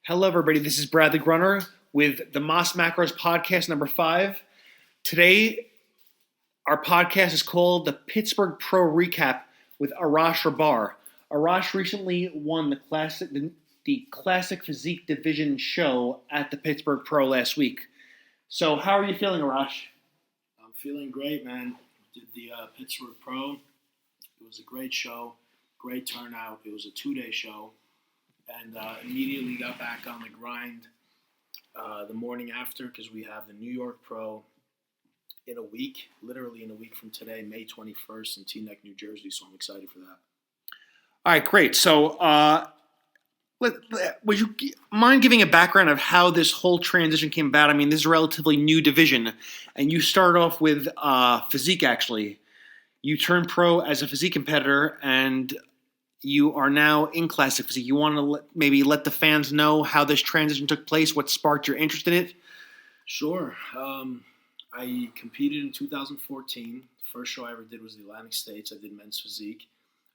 Hello, everybody. This is Bradley Grunner with the Moss Macros podcast number 5. Today, our podcast is called the Pittsburgh Pro Recap with Arash Rahbar. Arash recently won the Classic Physique Division show at the Pittsburgh Pro last week. So, how are you feeling, Arash? I'm feeling great, man. Did the Pittsburgh Pro. It was a great show, great turnout. It was a 2-day show. And immediately got back on the grind the morning after because we have the New York Pro in a week, literally in a week from today, May 21st in Teaneck, New Jersey. So I'm excited for that. All right, great. So would you mind giving a background of how this whole transition came about? I mean, this is a relatively new division, and you started off with physique, actually. You turned pro as a physique competitor, and you are now in Classic Physique. You want to maybe let the fans know how this transition took place, what sparked your interest in it? Sure. I competed in 2014. First show I ever did was the Atlantic States. I did men's physique.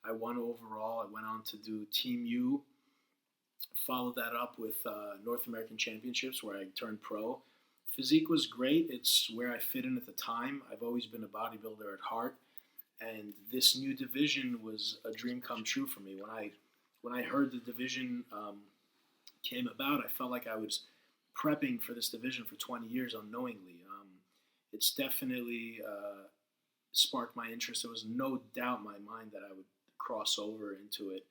I won overall. I went on to do Team U. Followed that up with North American Championships where I turned pro. Physique was great. It's where I fit in at the time. I've always been a bodybuilder at heart. And this new division was a dream come true for me. When I heard the division came about, I felt like I was prepping for this division for 20 years unknowingly. It's definitely sparked my interest. There was no doubt in my mind that I would cross over into it,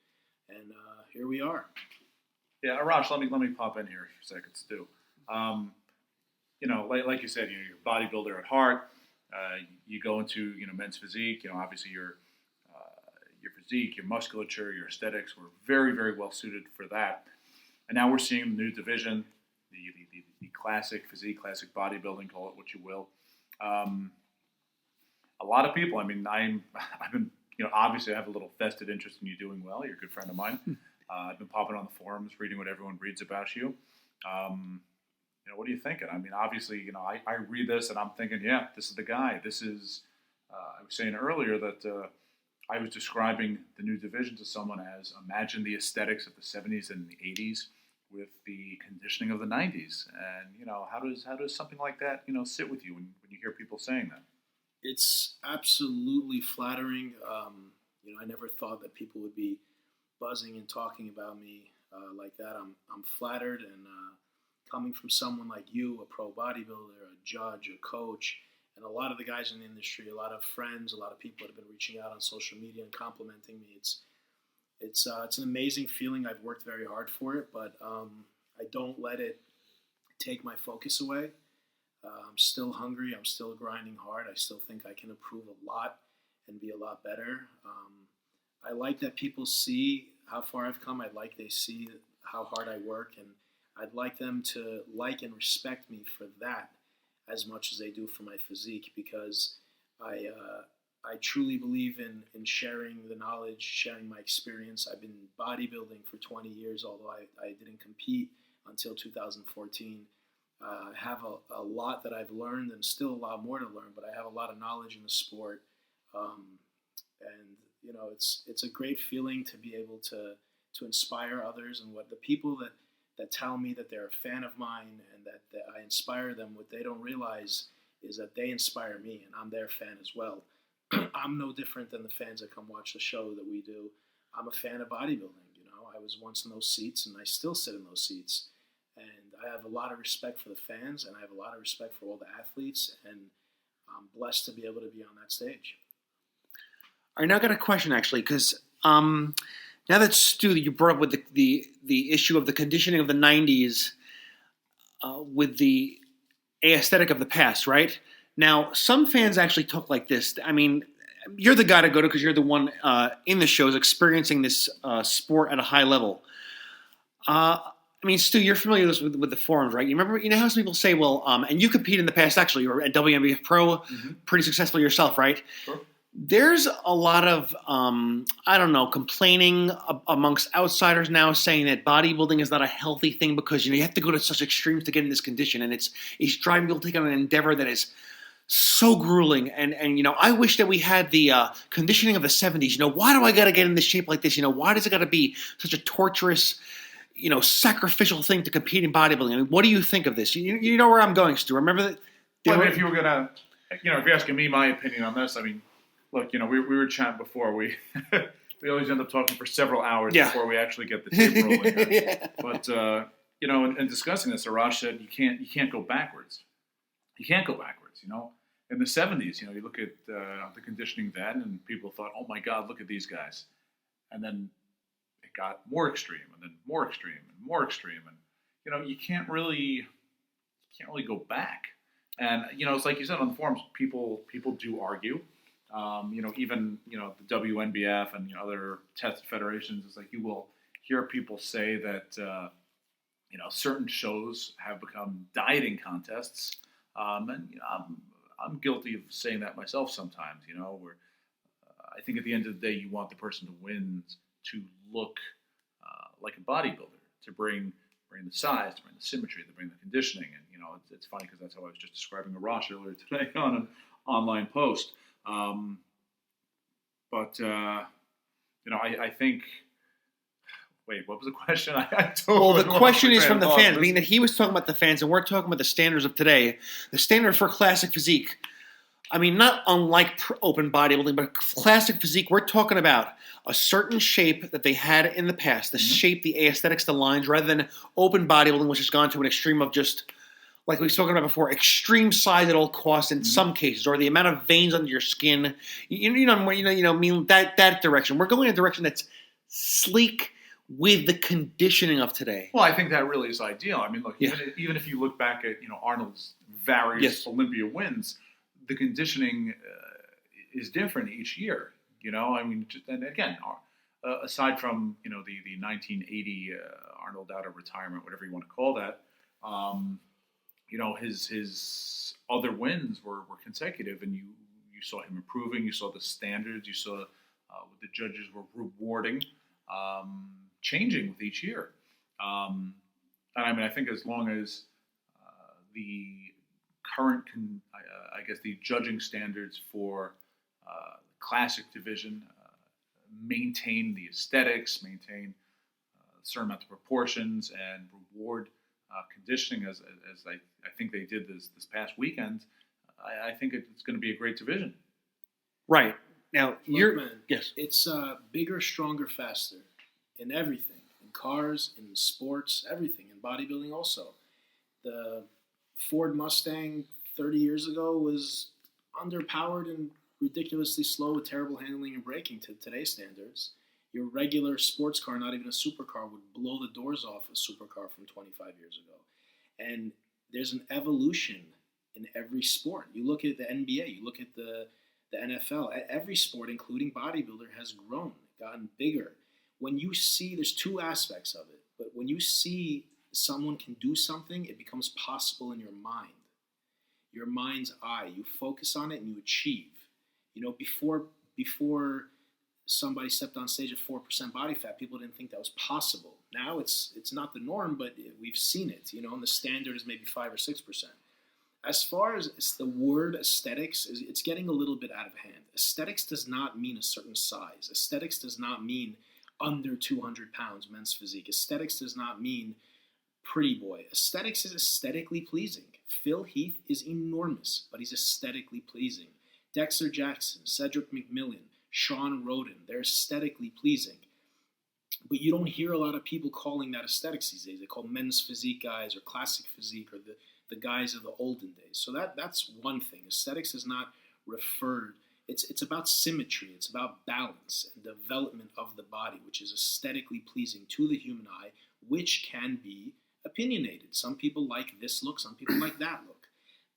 and here we are. Yeah, Arash, let me pop in here for a second, Stu. Like you said, you're a bodybuilder at heart. You go into men's physique. Obviously your physique, your musculature, your aesthetics were very, very well suited for that. And now we're seeing the new division, the classic physique, classic bodybuilding, call it what you will. A lot of people. I mean, I've been obviously I have a little vested interest in you doing well. You're a good friend of mine. I've been popping on the forums, reading what everyone reads about you. What are you thinking? I mean, obviously, I read this and I'm thinking, yeah, this is the guy. This is, I was saying earlier that I was describing the new division to someone as imagine the aesthetics of the 70s and the 80s with the conditioning of the 90s. And, how does something like that, sit with you when you hear people saying that? It's absolutely flattering. I never thought that people would be buzzing and talking about me like that. I'm flattered and coming from someone like you, a pro bodybuilder, a judge, a coach, and a lot of the guys in the industry, a lot of friends, a lot of people that have been reaching out on social media and complimenting me. It's an amazing feeling. I've worked very hard for it, but I don't let it take my focus away. I'm still hungry. I'm still grinding hard. I still think I can improve a lot and be a lot better. I like that people see how far I've come. I like they see how hard I work, and I'd like them to like and respect me for that as much as they do for my physique, because I truly believe in sharing the knowledge, sharing my experience. I've been bodybuilding for 20 years, although I didn't compete until 2014. I have a lot that I've learned and still a lot more to learn, but I have a lot of knowledge in the sport. It's a great feeling to be able to inspire others, and what the people that tell me that they're a fan of mine and that I inspire them, what they don't realize is that they inspire me and I'm their fan as well. I'm no different than the fans that come watch the show that we do. I'm a fan of bodybuilding. I was once in those seats and I still sit in those seats. And I have a lot of respect for the fans and I have a lot of respect for all the athletes, and I'm blessed to be able to be on that stage. All right, now I got a question actually, because now that Stu, you brought up with the issue of the conditioning of the 90s with the aesthetic of the past, right? Now, some fans actually talk like this. I mean, you're the guy to go to because you're the one in the shows experiencing this sport at a high level. I mean, Stu, you're familiar with the forums, right? You remember, how some people say, well, and you competed in the past, actually. You were at WNBF Pro, pretty successful yourself, right? Sure. There's a lot of, complaining amongst outsiders now saying that bodybuilding is not a healthy thing because, you have to go to such extremes to get in this condition. And it's driving people to take on an endeavor that is so grueling. And I wish that we had the conditioning of the 70s. Why do I got to get in this shape like this? Why does it got to be such a torturous sacrificial thing to compete in bodybuilding. I mean, what do you think of this? You know where I'm going, Stu. Remember that? If you were gonna, if you're asking me my opinion on this, I mean, look, we were chatting before. We we always end up talking for several hours before we actually get the tape rolling. Yeah. But in discussing this, Arash said you can't go backwards. You can't go backwards. In the 70s, you look at the conditioning then, and people thought, oh my God, look at these guys, and then it got more extreme, and then more extreme, and more extreme, and you can't really go back. And it's like you said on the forums, people do argue. Even the WNBF and other tested federations, it's like you will hear people say that certain shows have become dieting contests, and I'm guilty of saying that myself sometimes. Where I think at the end of the day, you want the person to win to look like a bodybuilder, to bring the size, to bring the symmetry, to bring the conditioning, and it's funny because that's how I was just describing Arash earlier today on an online post. I think. Wait, what was the question? The question is from the fans. Meaning that he was talking about the fans, and we're talking about the standards of today. The standard for classic physique. I mean, not unlike open bodybuilding, but classic physique. We're talking about a certain shape that they had in the past, the shape, the aesthetics, the lines, rather than open bodybuilding, which has gone to an extreme of just, like we spoken about before, extreme size at all costs in some cases, or the amount of veins under your skin. Mean that direction. We're going in a direction that's sleek with the conditioning of today. Well, I think that really is ideal. I mean, look, even if you look back at Arnold's various Olympia wins, the conditioning is different each year. I mean, and again, aside from the 1980 Arnold out of retirement, whatever you want to call that. His other wins were consecutive, and you saw him improving. You saw the standards. You saw what the judges were rewarding, changing with each year. And I mean, I think as long as the current, the judging standards for classic division maintain the aesthetics, maintain a certain amount of proportions, and reward conditioning as I think they did this past weekend, I think it's going to be a great division. Right. Now, it's bigger, stronger, faster in everything. In cars, in sports, everything. In bodybuilding also. The Ford Mustang 30 years ago was underpowered and ridiculously slow with terrible handling and braking to today's standards. Your regular sports car, not even a supercar, would blow the doors off a supercar from 25 years ago. And there's an evolution in every sport. You look at the NBA, you look at the NFL. Every sport, including bodybuilder, has grown, gotten bigger. When you see, there's two aspects of it, but when you see someone can do something, it becomes possible in your mind. Your mind's eye. You focus on it and you achieve. Before somebody stepped on stage at 4% body fat, people didn't think that was possible. Now it's not the norm, but we've seen it, and the standard is maybe 5 or 6%. As far as the word aesthetics, it's getting a little bit out of hand. Aesthetics does not mean a certain size. Aesthetics does not mean under 200 pounds men's physique. Aesthetics does not mean pretty boy. Aesthetics is aesthetically pleasing. Phil Heath is enormous, but he's aesthetically pleasing. Dexter Jackson, Cedric McMillan, Sean Roden, they're aesthetically pleasing. But you don't hear a lot of people calling that aesthetics these days. They call men's physique guys or classic physique or the guys of the olden days. So that's one thing. Aesthetics is not referred. It's about symmetry. It's about balance and development of the body, which is aesthetically pleasing to the human eye, which can be opinionated. Some people like this look. Some people like that look.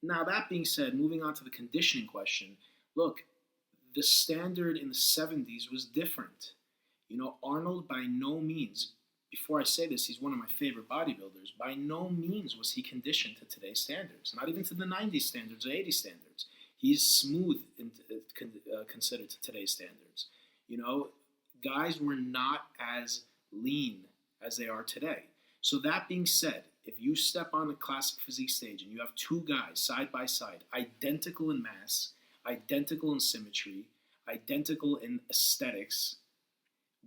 Now, that being said, moving on to the conditioning question, look, the standard in the 70s was different. Arnold by no means, before I say this, he's one of my favorite bodybuilders. By no means was he conditioned to today's standards, not even to the 90s standards or 80s standards. He's smooth considered to today's standards. Guys were not as lean as they are today. So that being said, if you step on a classic physique stage and you have two guys side by side, identical in mass, identical in symmetry, identical in aesthetics,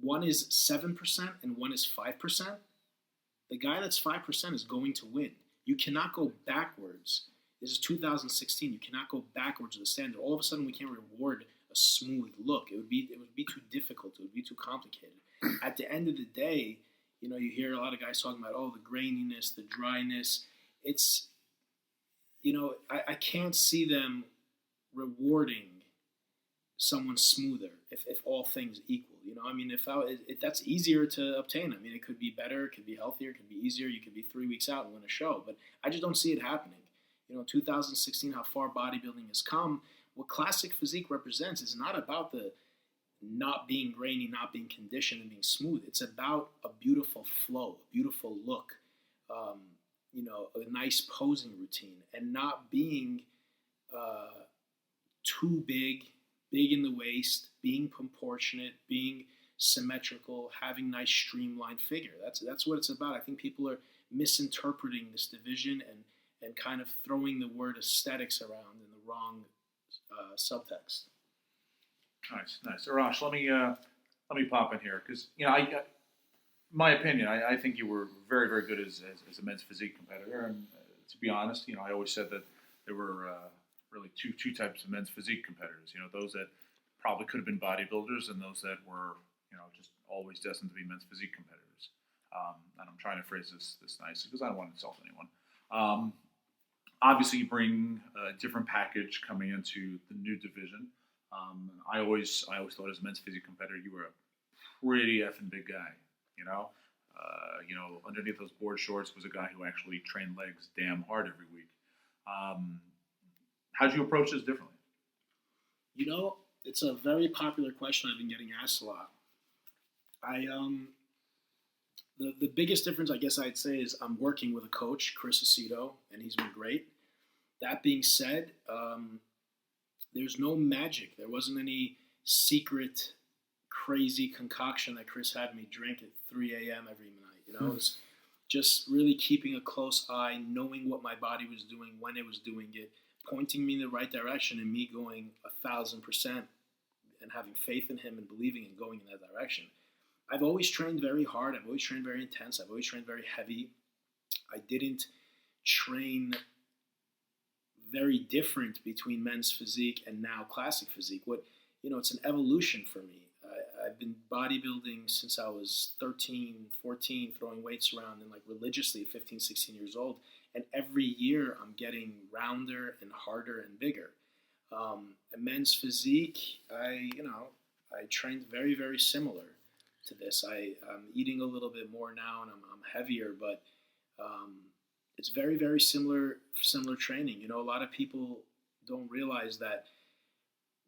one is 7% and one is 5%, the guy that's 5% is going to win. You cannot go backwards. This is 2016. You cannot go backwards to the standard. All of a sudden, we can't reward a smooth look. It would be too difficult. It would be too complicated. At the end of the day, you know, you hear a lot of guys talking about, oh, the graininess, the dryness. It's, you know, I can't see them rewarding someone smoother if all things equal. You know, I mean, if that's easier to obtain. I mean, it could be better, it could be healthier, it could be easier. You could be 3 weeks out and win a show, but I just don't see it happening. You know, 2016, how far bodybuilding has come. What classic physique represents is not about the not being grainy, not being conditioned, and being smooth. It's about a beautiful flow, a beautiful look, you know, a nice posing routine, and not being too big in the waist, being proportionate, being symmetrical, having nice streamlined figure. That's what it's about. I think people are misinterpreting this division and kind of throwing the word aesthetics around in the wrong subtext. Nice. Arash, let me pop in here because, you know, my opinion, I think you were very, very good as a men's physique competitor. And to be honest, you know, I always said that there were really two types of men's physique competitors. You know, those that probably could have been bodybuilders and those that were, you know, just always destined to be men's physique competitors. And I'm trying to phrase this nicely because I don't want to insult anyone. Obviously, you bring a different package coming into the new division. I always thought as a men's physique competitor, you were a pretty effing big guy. You know, underneath those board shorts was a guy who actually trained legs damn hard every week. How'd you approach this differently? You know, it's a very popular question I've been getting asked a lot. The biggest difference, I guess I'd say, is I'm working with a coach, Chris Aceto, and he's been great. That being said, there's no magic. There wasn't any secret, crazy concoction that Chris had me drink at 3 a.m. every night. You know, it was just really keeping a close eye, knowing what my body was doing, when it was doing it, pointing me in the right direction, and me going 1,000% and having faith in him and believing in going in that direction. I've always trained very hard. I've always trained very intense. I've always trained very heavy. I didn't train very different between men's physique and now classic physique. It's an evolution for me. I've been bodybuilding since I was 13, 14, throwing weights around and like religiously 15, 16 years old. And every year I'm getting rounder and harder and bigger. And men's physique, I trained very, very similar to this. I'm eating a little bit more now and I'm heavier, but it's very, very similar training. You know, a lot of people don't realize that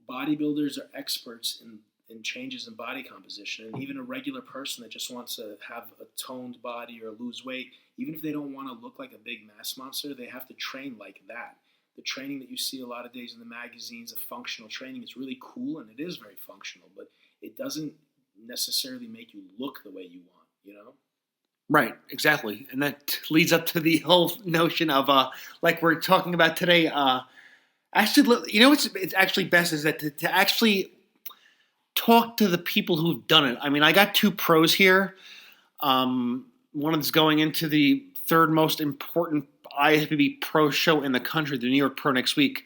bodybuilders are experts in changes in body composition. And even a regular person that just wants to have a toned body or lose weight, even if they don't want to look like a big mass monster, they have to train like that. The training that you see a lot of days in the magazines of functional training is really cool, and it is very functional, but it doesn't necessarily make you look the way you want, you know? Right, exactly. And that leads up to the whole notion of, like we're talking about today, actually, you know what's it's actually best is that to actually talk to the people who've done it. I mean, I got two pros here. One is going into the third most important IFBB Pro show in the country, the New York Pro next week.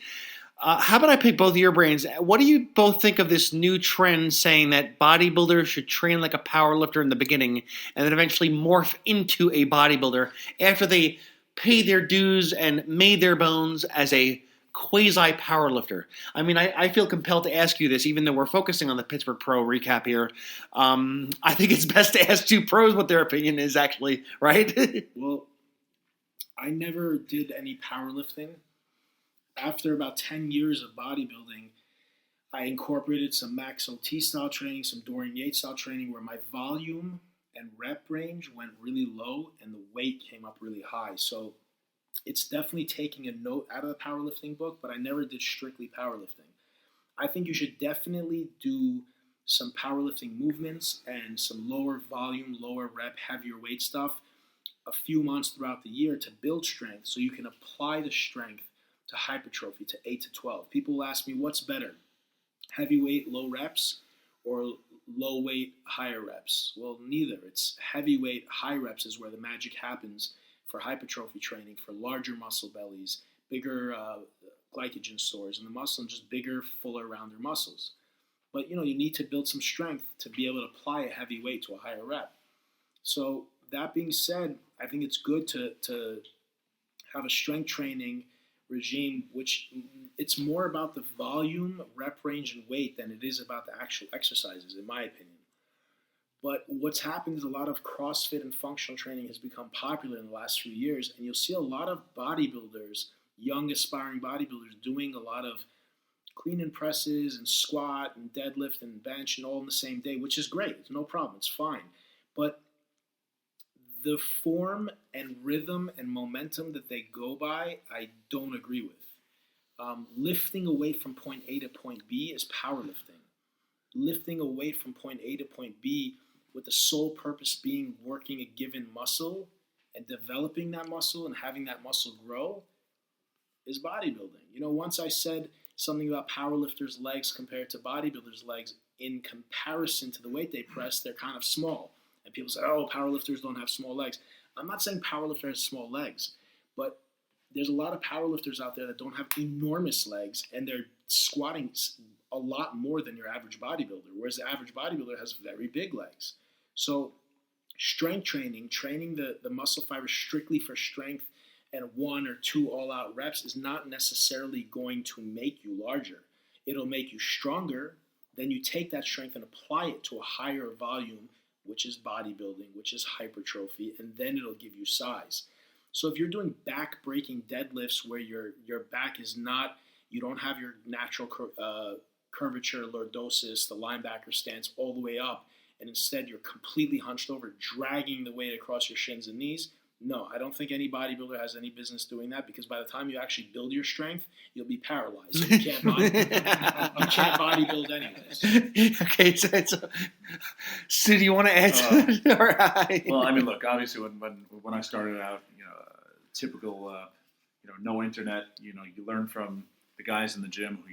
How about I pick both of your brains? What do you both think of this new trend saying that bodybuilders should train like a power lifter in the beginning and then eventually morph into a bodybuilder after they pay their dues and made their bones as a quasi-power lifter? I mean, I feel compelled to ask you this, even though we're focusing on the Pittsburgh Pro recap here. I think it's best to ask two pros what their opinion is actually, right? Well, I never did any powerlifting. After about 10 years of bodybuilding, I incorporated some Max OT style training, some Dorian Yates style training, where my volume and rep range went really low and the weight came up really high. So it's definitely taking a note out of the powerlifting book, but I never did strictly powerlifting. I think you should definitely do some powerlifting movements and some lower volume, lower rep, heavier weight stuff a few months throughout the year to build strength so you can apply the strength to hypertrophy, to 8 to 12. People will ask me, what's better, heavyweight, low reps, or low weight, higher reps. Well, neither. It's heavyweight, high reps is where the magic happens for hypertrophy training, for larger muscle bellies, bigger glycogen stores in the muscle, and just bigger, fuller, rounder muscles. But, you need to build some strength to be able to apply a heavy weight to a higher rep. So that being said, I think it's good to have a strength training regime, which it's more about the volume, rep range, and weight than it is about the actual exercises, in my opinion. But what's happened is a lot of CrossFit and functional training has become popular in the last few years, and you'll see a lot of bodybuilders, young aspiring bodybuilders, doing a lot of clean and presses and squat and deadlift and bench and all in the same day, which is great. It's no problem. It's fine. But the form and rhythm and momentum that they go by, I don't agree with. Lifting away from point A to point B is powerlifting. Lifting away from point A to point B with the sole purpose being working a given muscle and developing that muscle and having that muscle grow is bodybuilding. Once I said something about powerlifters' legs compared to bodybuilders' legs in comparison to the weight they press, they're kind of small. And people say, oh, powerlifters don't have small legs. I'm not saying powerlifters have small legs, but there's a lot of powerlifters out there that don't have enormous legs, and they're squatting a lot more than your average bodybuilder, whereas the average bodybuilder has very big legs. So strength training the muscle fibers strictly for strength and 1 or 2 all-out reps is not necessarily going to make you larger. It'll make you stronger. Then you take that strength and apply it to a higher volume, which is bodybuilding, which is hypertrophy, and then it'll give you size. So if you're doing back-breaking deadlifts where your back is not, you don't have your natural curvature, lordosis, the linebacker stance all the way up, and instead you're completely hunched over, dragging the weight across your shins and knees, no, I don't think any bodybuilder has any business doing that, because by the time you actually build your strength, you'll be paralyzed. So you can't bodybuild anyways. Okay, so Stu, do you want to answer? Well, I mean, look, obviously when I started out, typical, no internet, you learn from the guys in the gym who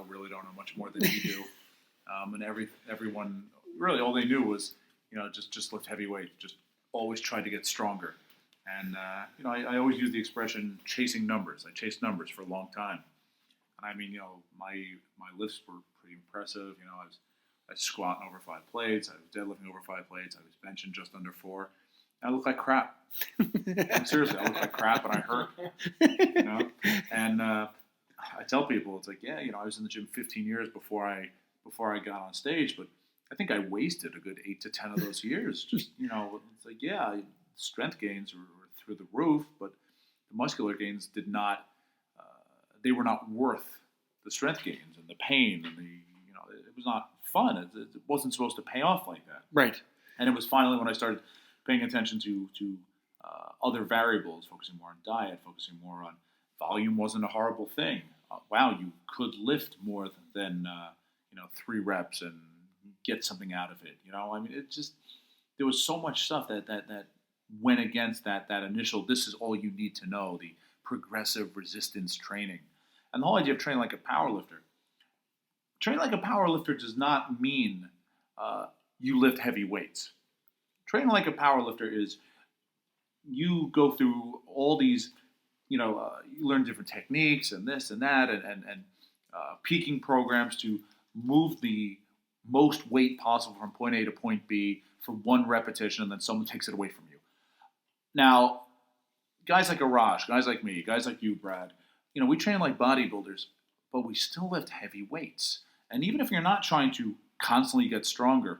really don't know much more than you do. And everyone, really all they knew was, just lift heavy weight, just always try to get stronger. And, I always use the expression chasing numbers. I chased numbers for a long time. And I mean, my lifts were pretty impressive. I was squatting over 5 plates. I was deadlifting over 5 plates. I was benching just under 4. I look like crap. Seriously, I look like crap and I hurt. And I tell people, it's like, yeah, I was in the gym 15 years before I got on stage, but I think I wasted a good 8 to 10 of those years. Just, it's like, yeah, strength gains were through the roof, but the muscular gains did not, they were not worth the strength gains and the pain and it was not fun. It wasn't supposed to pay off like that. Right. And it was finally when I started paying attention to other variables, focusing more on diet, focusing more on volume wasn't a horrible thing. Wow, you could lift more than 3 reps and get something out of it. I mean, it just, there was so much stuff that went against that initial, this is all you need to know, the progressive resistance training. And the whole idea of training like a powerlifter. Training like a powerlifter does not mean you lift heavy weights. Training like a powerlifter is you go through all these, you learn different techniques and this and that and peaking programs to move the most weight possible from point A to point B for 1 repetition, and then someone takes it away from you. Now, guys like Arash, guys like me, guys like you, Brad, we train like bodybuilders, but we still lift heavy weights. And even if you're not trying to constantly get stronger,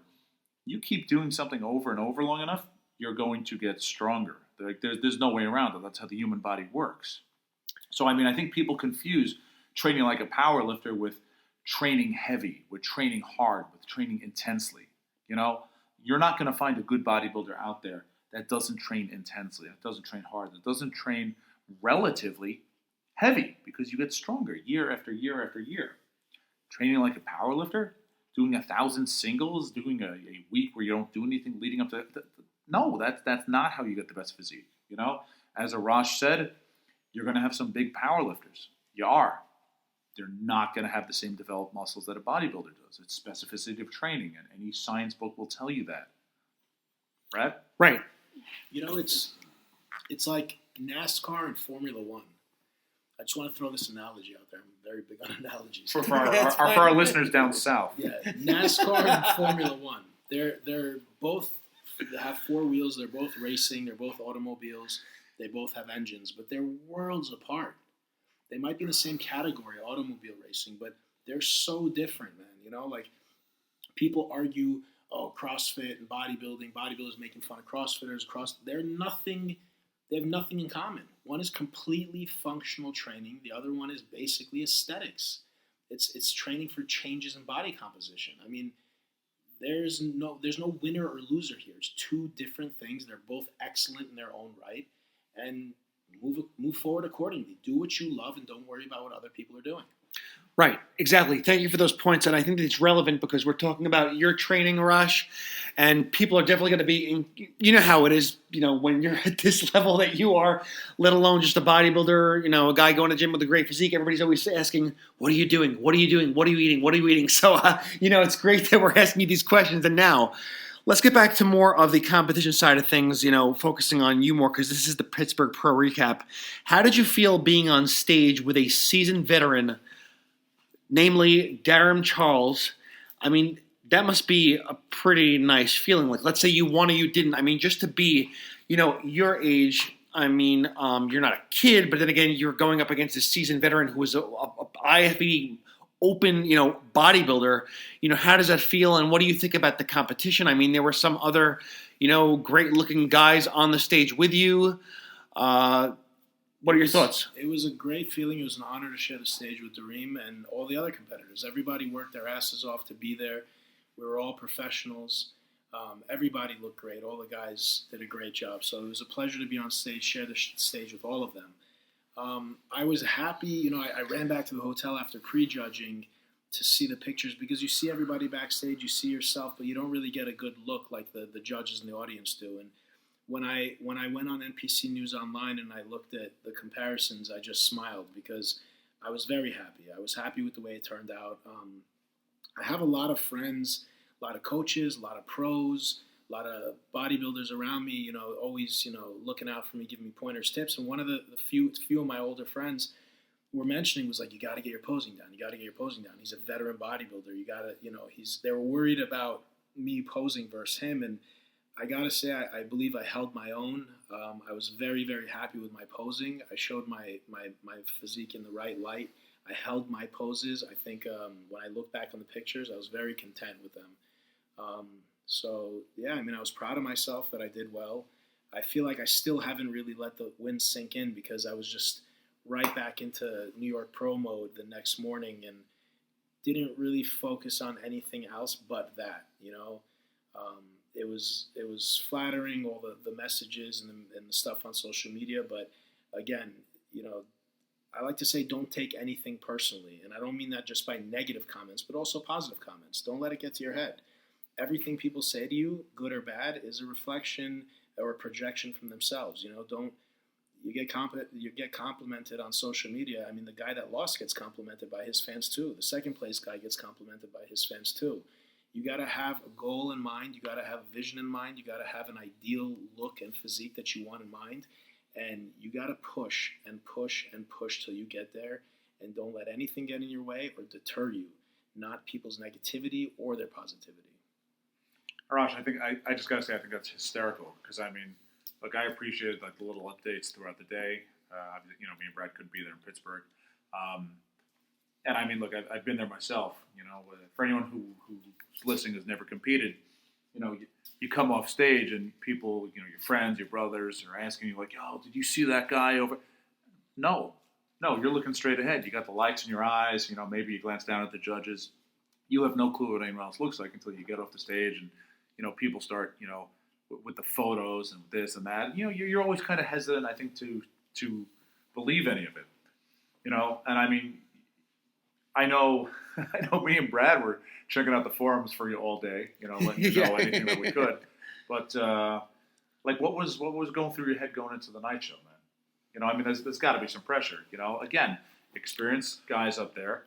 you keep doing something over and over long enough, you're going to get stronger. There's no way around it. That's how the human body works. So, I mean, I think people confuse training like a powerlifter with training heavy, with training hard, with training intensely. You're not going to find a good bodybuilder out there that doesn't train intensely, that doesn't train hard, that doesn't train relatively heavy, because you get stronger year after year after year. Training like a powerlifter, doing 1,000 singles, doing a week where you don't do anything leading up to no, that's not how you get the best physique. As Arash said, you're going to have some big powerlifters. You are. they're not going to have the same developed muscles that a bodybuilder does. It's specificity of training, and any science book will tell you that. Brad? Right. You know, it's like NASCAR and Formula One. I just want to throw this analogy out there. I'm very big on analogies. For our listeners down south. Yeah, NASCAR and Formula One. They're both have four wheels. They're both racing. They're both automobiles. They both have engines, but they're worlds apart. They might be in the same category, automobile racing, but they're so different, man. You know, like people argue, oh, CrossFit and bodybuilding. Bodybuilders making fun of CrossFitters. They have nothing in common. One is completely functional training. The other one is basically aesthetics. It's training for changes in body composition. I mean, there's no winner or loser here. It's two different things. They're both excellent in their own right, and move forward accordingly. Do what you love and don't worry about what other people are doing. Right, exactly. Thank you for those points, and I think that it's relevant because we're talking about your training, Arash, and people are definitely going to be, you know how it is, you know, when you're at this level that you are, let alone just a bodybuilder, you know, a guy going to the gym with a great physique, everybody's always asking, what are you doing? What are you doing? What are you eating? What are you eating? So, you know, it's great that we're asking you these questions, and now let's get back to more of the competition side of things, you know, focusing on you more because this is the Pittsburgh Pro Recap. How did you feel being on stage with a seasoned veteran, namely Darren Charles? I mean, that must be a pretty nice feeling. Like, let's say you won or you didn't. I mean, just to be, you know, your age, I mean, you're not a kid, but then again, you're going up against a seasoned veteran who was a IFBB open, you know, bodybuilder. You know, how does that feel, and what do you think about the competition? I mean, there were some other, you know, great-looking guys on the stage with you. What are your thoughts? It was a great feeling. It was an honor to share the stage with Dareem and all the other competitors. Everybody worked their asses off to be there. We were all professionals. Everybody looked great. All the guys did a great job. So it was a pleasure to be on stage, share the stage with all of them. I was happy. You know, I ran back to the hotel after prejudging to see the pictures because you see everybody backstage, you see yourself, but you don't really get a good look like the judges and the audience do. And when I went on NPC News Online and I looked at the comparisons, I just smiled because I was very happy. I was happy with the way it turned out. I have a lot of friends, a lot of coaches, a lot of pros, a lot of bodybuilders around me, you know, always, you know, looking out for me, giving me pointers, tips. And one of the few of my older friends were mentioning was like, you got to get your posing down. You got to get your posing down. He's a veteran bodybuilder. You got to, you know, they were worried about me posing versus him. And I got to say, I believe I held my own. I was very, very happy with my posing. I showed my physique in the right light. I held my poses. I think when I look back on the pictures, I was very content with them. So, yeah, I mean, I was proud of myself that I did well. I feel like I still haven't really let the win sink in because I was just right back into New York Pro mode the next morning and didn't really focus on anything else but that, you know. It was flattering, all the messages and the stuff on social media. But again, you know, I like to say don't take anything personally. And I don't mean that just by negative comments, but also positive comments. Don't let it get to your head. Everything people say to you, good or bad, is a reflection or a projection from themselves. You know, you get complimented on social media. I mean, the guy that lost gets complimented by his fans too. The second place guy gets complimented by his fans too. You got to have a goal in mind. You got to have a vision in mind. You got to have an ideal look and physique that you want in mind. And you got to push and push and push till you get there. And don't let anything get in your way or deter you, not people's negativity or their positivity. Arash, I just got to say, I think that's hysterical because, I mean, look, I appreciated like the little updates throughout the day. You know, me and Brad couldn't be there in Pittsburgh. And I mean, look, I've been there myself. You know, for anyone who's listening has never competed, you know, you come off stage and people, you know, your friends, your brothers are asking you like, "Yo, did you see that guy over?" No, you're looking straight ahead. You got the lights in your eyes. You know, maybe you glance down at the judges. You have no clue what anyone else looks like until you get off the stage and, you know, people start, you know, with the photos and this and that. You know, you're always kind of hesitant, I think, to believe any of it. You know, and I mean, I know me and Brad were checking out the forums for you all day, you know, letting you know anything that we could. But like, what was going through your head going into the night show, man? You know, I mean, there's got to be some pressure. You know, again, experienced guys up there.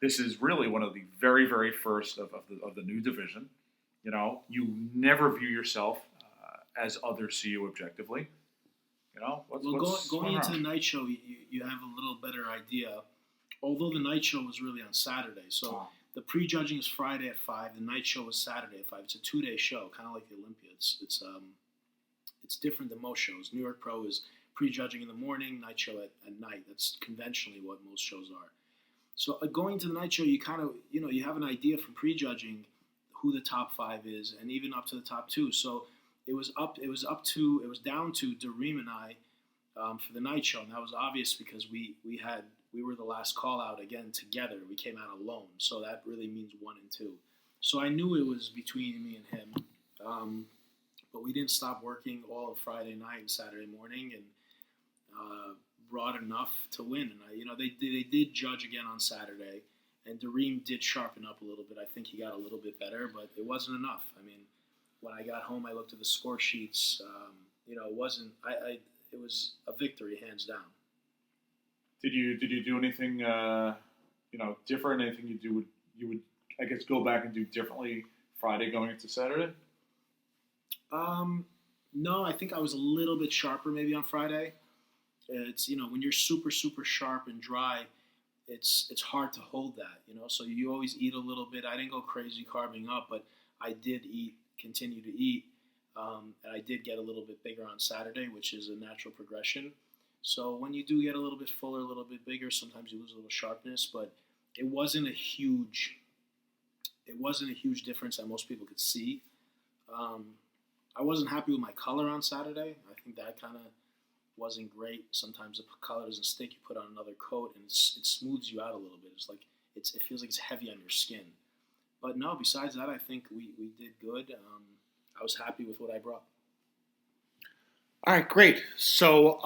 This is really one of the very, very first of the new division. You know, you never view yourself as others see you objectively. You know, going into the night show, you have a little better idea. Although the night show was really on Saturday, so the pre-judging is Friday at 5. The night show was Saturday at 5. It's a 2-day show, kind of like the Olympia. It's different than most shows. New York Pro is pre-judging in the morning, night show at night. That's conventionally what most shows are. So going to the night show, you kind of, you have an idea from pre-judging who the top 5 is, and even up to the top 2. So it was down to Dareem and I for the night show, and that was obvious because we were the last call out again together. We came out alone, so that really means 1 and 2. So I knew it was between me and him, but we didn't stop working all of Friday night and Saturday morning, and brought enough to win. And they did judge again on Saturday, and Dareem did sharpen up a little bit. I think he got a little bit better, but it wasn't enough. I mean, when I got home, I looked at the score sheets. It wasn't. It was a victory, hands down. Did you do anything different? Anything you would I guess go back and do differently Friday going into Saturday? No, I think I was a little bit sharper maybe on Friday. It's when you're super, super sharp and dry, it's hard to hold that, so you always eat a little bit. I didn't go crazy carving up, but I did continue to eat, and I did get a little bit bigger on Saturday, which is a natural progression. So when you do get a little bit fuller, a little bit bigger, sometimes you lose a little sharpness, but it wasn't a huge difference that most people could see. I wasn't happy with my color on Saturday. I think that kind of wasn't great. Sometimes the color doesn't stick. You put on another coat, and it smooths you out a little bit. It's like it feels like it's heavy on your skin. But no, besides that, I think we did good. I was happy with what I brought. All right, great. So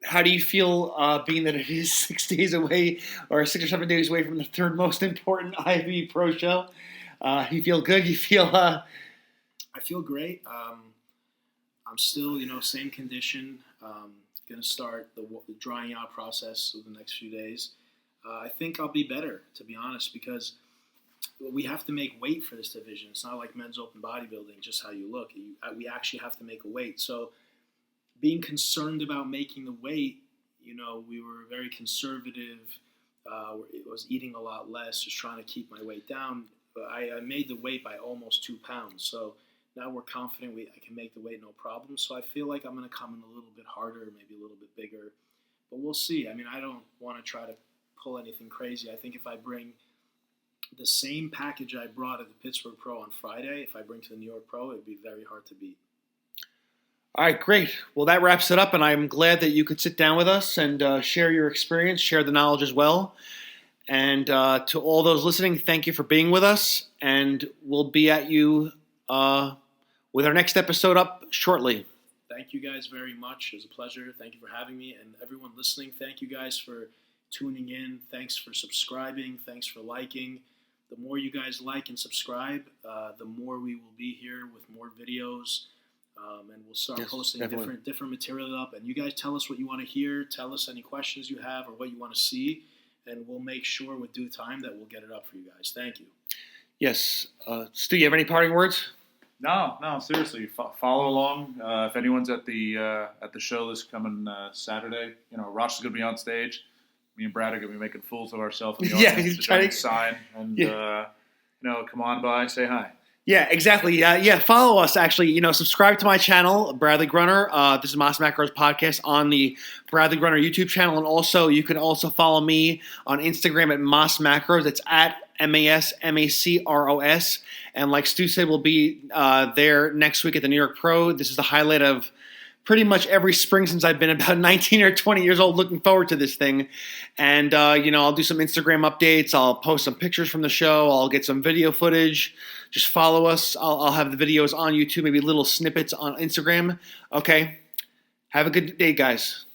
how do you feel being that it is 6 days away or 6 or 7 days away from the third most important IFBB Pro show? You feel good? You feel... I feel great. I'm still, same condition. Going to start the drying out process over the next few days. I think I'll be better, to be honest, because we have to make weight for this division. It's not like men's open bodybuilding, just how you look. We actually have to make a weight. So being concerned about making the weight, we were very conservative. I was eating a lot less, just trying to keep my weight down. But I made the weight by almost 2 pounds. So now we're confident I can make the weight no problem. So I feel like I'm going to come in a little bit harder, maybe a little bit bigger. But we'll see. I mean, I don't want to try to pull anything crazy. I think if I bring the same package I brought at the Pittsburgh Pro on Friday, if I bring to the New York Pro, it would be very hard to beat. All right, great. Well, that wraps it up, and I'm glad that you could sit down with us and share your experience, share the knowledge as well. And to all those listening, thank you for being with us, and we'll be at you with our next episode up shortly. Thank you guys very much. It was a pleasure. Thank you for having me. And everyone listening, thank you guys for tuning in. Thanks for subscribing. Thanks for liking. The more you guys like and subscribe, the more we will be here with more videos. And we'll start posting different material up. And you guys tell us what you want to hear. Tell us any questions you have or what you want to see. And we'll make sure with due time that we'll get it up for you guys. Thank you. Yes. Stu, you have any parting words? No, seriously. Follow along. If anyone's at the show this coming Saturday, Rosh is going to be on stage. Me and Brad are going to be making fools of ourselves in the audience. He's trying to sign and come on by, say hi. Yeah, exactly. Follow us. Actually, subscribe to my channel, Bradley Grunner. This is Mas Macros podcast on the Bradley Grunner YouTube channel, and also you can also follow me on Instagram at Mas Macros. It's at MASMACROS. And like Stu said, we'll be there next week at the New York Pro. This is the highlight of pretty much every spring since I've been about 19 or 20 years old, looking forward to this thing. And, I'll do some Instagram updates. I'll post some pictures from the show. I'll get some video footage. Just follow us. I'll have the videos on YouTube, maybe little snippets on Instagram. Okay. Have a good day, guys.